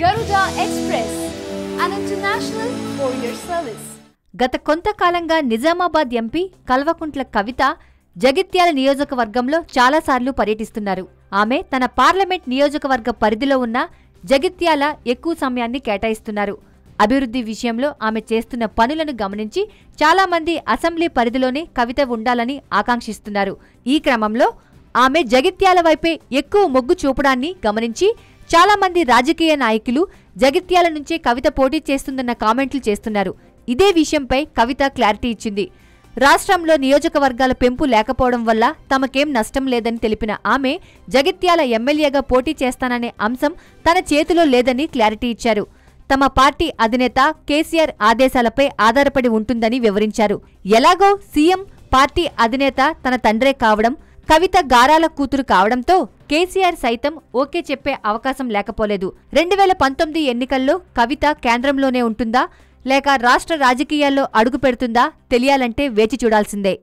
Garuda Express, an international courier service. గత కొంతకాలంగా Nizamabad MP Kalvakuntla Kavitha Jagtial నియోజకవర్గంలో చాలాసార్లు పర్యటిస్తున్నారు. ఆమె తన పార్లమెంట్ నియోజకవర్గ పరిధిలో ఉన్న జగిత్యాల ఎక్కువ సమయాన్ని కేటాయిస్తున్నారు. అభివృద్ధి విషయంలో ఆమె చేస్తున్న పనులను గమనించి చాలామంది అసెంబ్లీ పరిధిలోనే కవిత ఉండాలని ఆకాంక్షిస్తున్నారు. ఈ క్రమంలో ఆమె జగిత్యాల వైపే ఎక్కువ మొగ్గు చూపడాన్ని గమనించి చాలామంది రాజకీయ నాయకులు జగిత్యాల నుంచే కవిత పోటీ చేస్తుందన్న కామెంట్లు చేస్తున్నారు. ఇదే విషయంపై కవిత క్లారిటీ ఇచ్చింది. రాష్ట్రంలో నియోజకవర్గాల పెంపు లేకపోవడం వల్ల తమకేం నష్టం లేదని తెలిపిన ఆమె జగిత్యాల ఎమ్మెల్యేగా పోటీ చేస్తాననే అంశం తన చేతిలో లేదని క్లారిటీ ఇచ్చారు. తమ పార్టీ అధినేత కేసీఆర్ ఆదేశాలపై ఆధారపడి ఉంటుందని వివరించారు. ఎలాగో సీఎం పార్టీ అధినేత తన తండ్రే కావడం, కవిత గారాల కూతురు కావడంతో కేసీఆర్ సైతం ఓకే చెప్పే అవకాశం లేకపోలేదు. 2019 ఎన్నికల్లో కవిత కేంద్రంలోనే ఉంటుందా లేక రాష్ట్ర రాజకీయాల్లో అడుగు పెడుతుందా తెలియాలంటే వేచి చూడాల్సిందే.